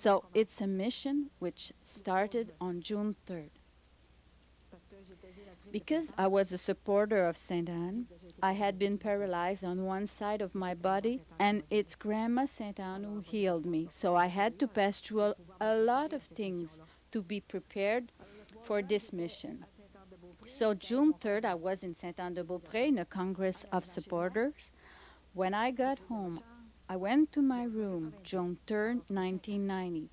So it's a mission which started on June 3rd. Because I was a supporter of Saint Anne, I had been paralyzed on one side of my body, and it's Grandma Saint Anne who healed me. So I had to pass through a lot of things to be prepared for this mission. So June 3rd, I was in Saint-Anne-de-Beaupré in a congress of supporters. When I got home, I went to my room, June 3rd, 1990.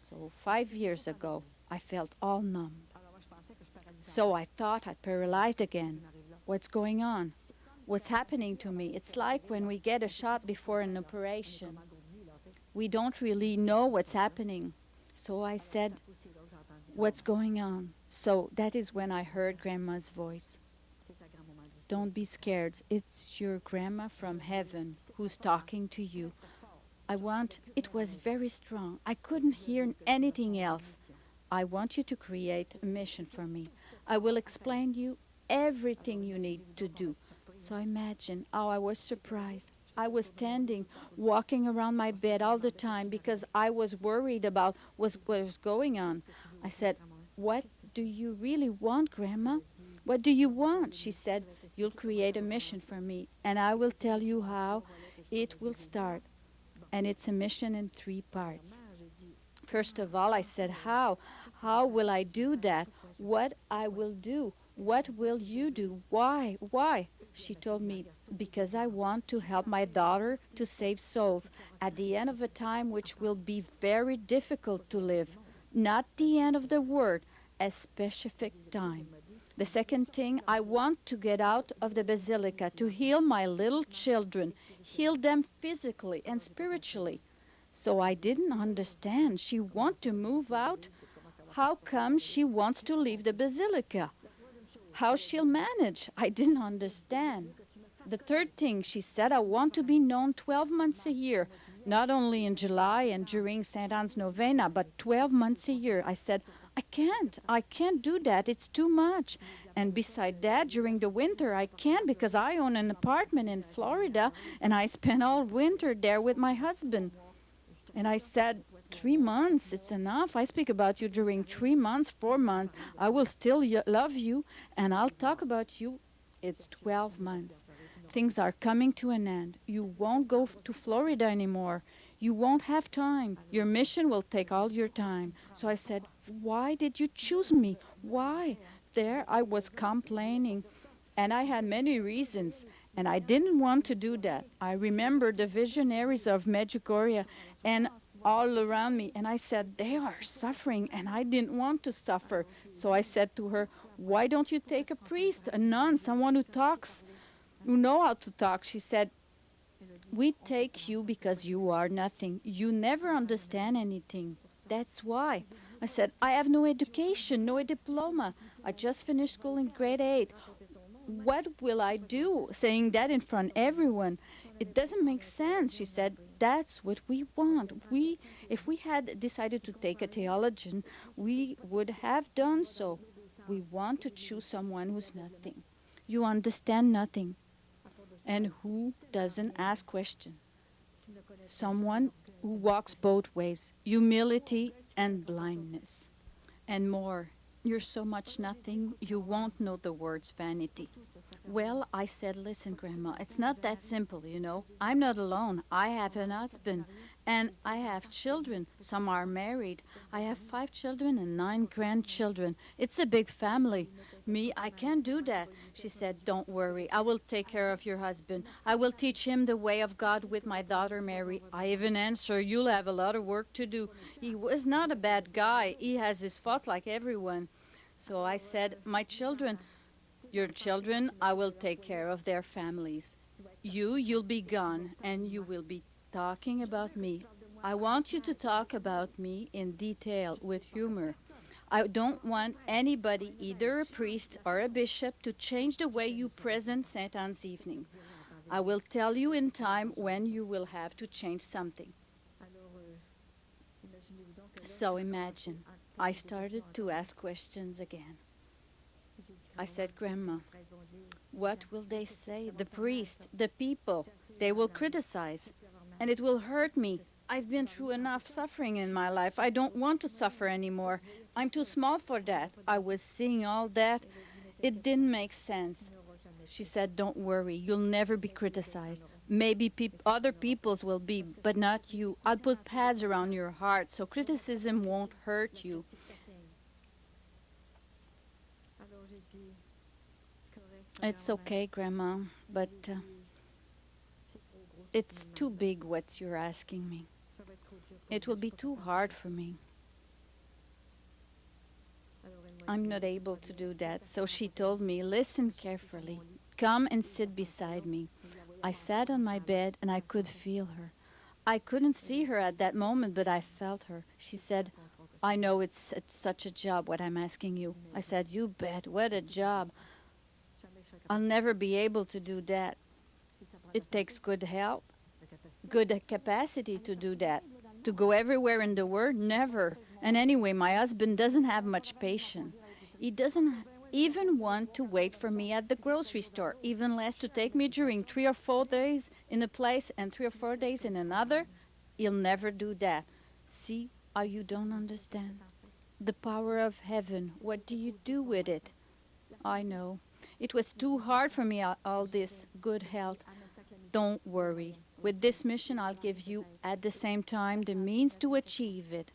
So 5 years ago, I felt all numb. So I thought I'd paralyzed again. What's going on? What's happening to me? It's like when we get a shot before an operation. We don't really know what's happening. So I said, what's going on? So that is when I heard Grandma's voice. Don't be scared. It's your grandma from heaven who's talking to you. It was very strong. I couldn't hear anything else. I want you to create a mission for me. I will explain you everything you need to do. So imagine how I was surprised. I was standing, walking around my bed all the time because I was worried about what was going on. I said, what do you really want, Grandma? What do you want? She said, you'll create a mission for me, and I will tell you how it will start. And it's a mission in 3 parts. First of all, I said, how? How will I do that? What I will do? What will you do? Why? Why? She told me, because I want to help my daughter to save souls at the end of a time which will be very difficult to live. Not the end of the world, a specific time. The second thing, I want to get out of the basilica to heal my little children, heal them physically and spiritually. So I didn't understand. She wants to move out? How come she wants to leave the basilica? How she'll manage? I didn't understand. The third thing, she said, I want to be known 12 months a year, not only in July and during Saint Anne's Novena, but 12 months a year. I said, I can't do that. It's too much. And beside that, during the winter, I can't because I own an apartment in Florida and I spend all winter there with my husband. And I said, 3 months, it's enough. I speak about you during 3 months, 4 months. I will still love you, and I'll talk about you. It's 12 months. Things are coming to an end. You won't go to Florida anymore. You won't have time. Your mission will take all your time. So I said, why did you choose me? Why? There I was complaining, and I had many reasons, and I didn't want to do that. I remember the visionaries of Medjugorje and all around me, and I said, they are suffering, and I didn't want to suffer. So I said to her, why don't you take a priest, a nun, someone who talks, who know how to talk? She said, we take you because you are nothing. You never understand anything. That's why. I said, I have no education, no diploma. I just finished school in grade 8. What will I do saying that in front of everyone? It doesn't make sense. She said, that's what we want. If we had decided to take a theologian, we would have done so. We want to choose someone who's nothing. You understand nothing. And who doesn't ask questions. Someone who walks both ways, humility and blindness. And more, you're so much nothing, you won't know the words vanity. Well, I said, listen, Grandma, it's not that simple, you know. I'm not alone. I have an husband, and I have children. Some are married. I have 5 children and 9 grandchildren. It's a big family. Me, I can't do that. She said, don't worry. I will take care of your husband. I will teach him the way of God with my daughter, Mary. I even answer, you'll have a lot of work to do. He was not a bad guy. He has his faults like everyone. So I said, my children, your children, I will take care of their families. You'll be gone, and you will be talking about me. I want you to talk about me in detail with humor. I don't want anybody, either a priest or a bishop, to change the way you present Saint Anne's evening. I will tell you in time when you will have to change something. So imagine, I started to ask questions again. I said, Grandma, what will they say? The priest, the people, they will criticize, and it will hurt me. I've been through enough suffering in my life. I don't want to suffer anymore. I'm too small for that. I was seeing all that. It didn't make sense. She said, don't worry, you'll never be criticized. Maybe other people's will be, but not you. I'll put pads around your heart so criticism won't hurt you. It's okay, Grandma, but it's too big what you're asking me. It will be too hard for me. I'm not able to do that. So she told me, listen carefully. Come and sit beside me. I sat on my bed and I could feel her. I couldn't see her at that moment, but I felt her. She said, I know it's such a job, what I'm asking you. I said, you bet, what a job. I'll never be able to do that. It takes good help, good capacity to do that. To go everywhere in the world, never. And anyway, my husband doesn't have much patience. He doesn't even want to wait for me at the grocery store, even less to take me during 3 or 4 days in a place and 3 or 4 days in another. He'll never do that. See how you don't understand? The power of heaven, what do you do with it? I know. It was too hard for me, all this good health. Don't worry. With this mission, I'll give you at the same time the means to achieve it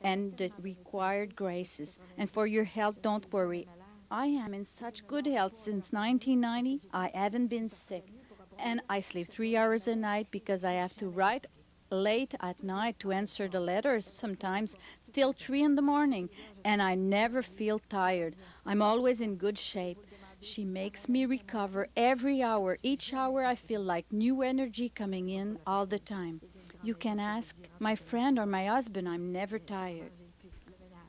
and the required graces. And for your health, don't worry. I am in such good health since 1990. I haven't been sick. And I sleep 3 hours a night because I have to write late at night to answer the letters, sometimes till 3 in the morning. And I never feel tired. I'm always in good shape. She makes me recover every hour. Each hour I feel like new energy coming in all the time. You can ask my friend or my husband, I'm never tired.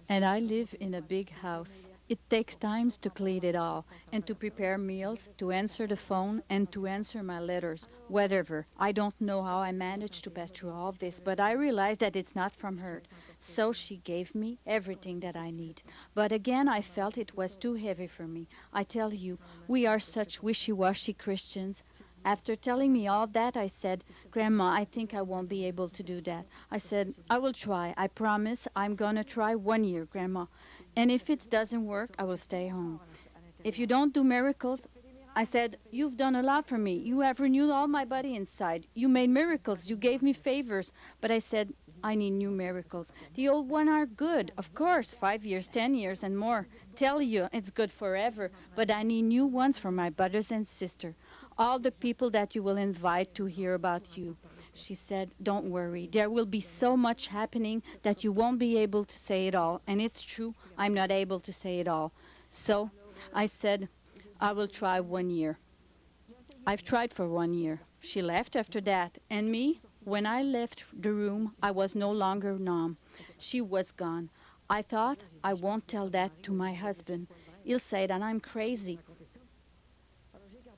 And I live in a big house. It takes time to clean it all, and to prepare meals, to answer the phone, and to answer my letters, whatever. I don't know how I managed to pass through all this, but I realized that it's not from her. So she gave me everything that I need. But again, I felt it was too heavy for me. I tell you, we are such wishy-washy Christians. After telling me all that, I said, Grandma, I think I won't be able to do that. I said, I will try. I promise I'm going to try 1 year, Grandma. And if it doesn't work, I will stay home. If you don't do miracles, I said, you've done a lot for me. You have renewed all my body inside. You made miracles. You gave me favors. But I said, I need new miracles. The old ones are good, of course, 5 years, 10 years, and more. Tell you, it's good forever. But I need new ones for my brothers and sisters. All the people that you will invite to hear about you. She said, don't worry. There will be so much happening that you won't be able to say it all. And it's true, I'm not able to say it all. So I said, I will try 1 year. I've tried for 1 year. She left after that. And me, when I left the room, I was no longer numb. She was gone. I thought, I won't tell that to my husband. He'll say that I'm crazy.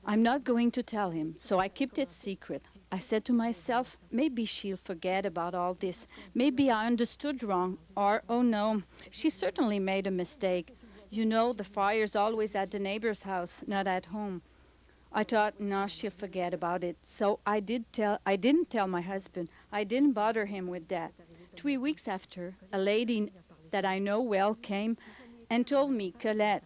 I'm not going to tell him, so I kept it secret. I said to myself, maybe she'll forget about all this. Maybe I understood wrong, or, oh no, she certainly made a mistake. You know, the fire's always at the neighbor's house, not at home. I thought, no, she'll forget about it. So I didn't tell my husband. I didn't bother him with that. 3 weeks after, a lady that I know well came and told me, Colette,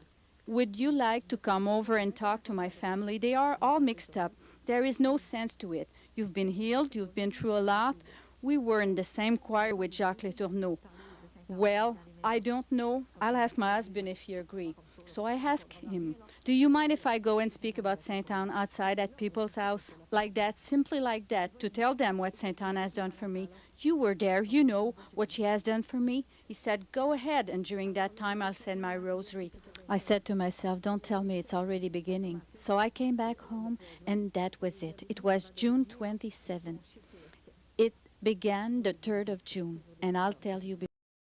would you like to come over and talk to my family? They are all mixed up. There is no sense to it. You've been healed. You've been through a lot. We were in the same choir with Jacques Letourneau. Well, I don't know. I'll ask my husband if he agrees. So I asked him, do you mind if I go and speak about Saint Anne outside at people's house? Like that, simply like that, to tell them what Saint Anne has done for me. You were there, you know what she has done for me. He said, go ahead, and during that time I'll send my rosary. I said to myself, don't tell me it's already beginning. So I came back home, and that was it. It was June 27. It began the 3rd of June, and I'll tell you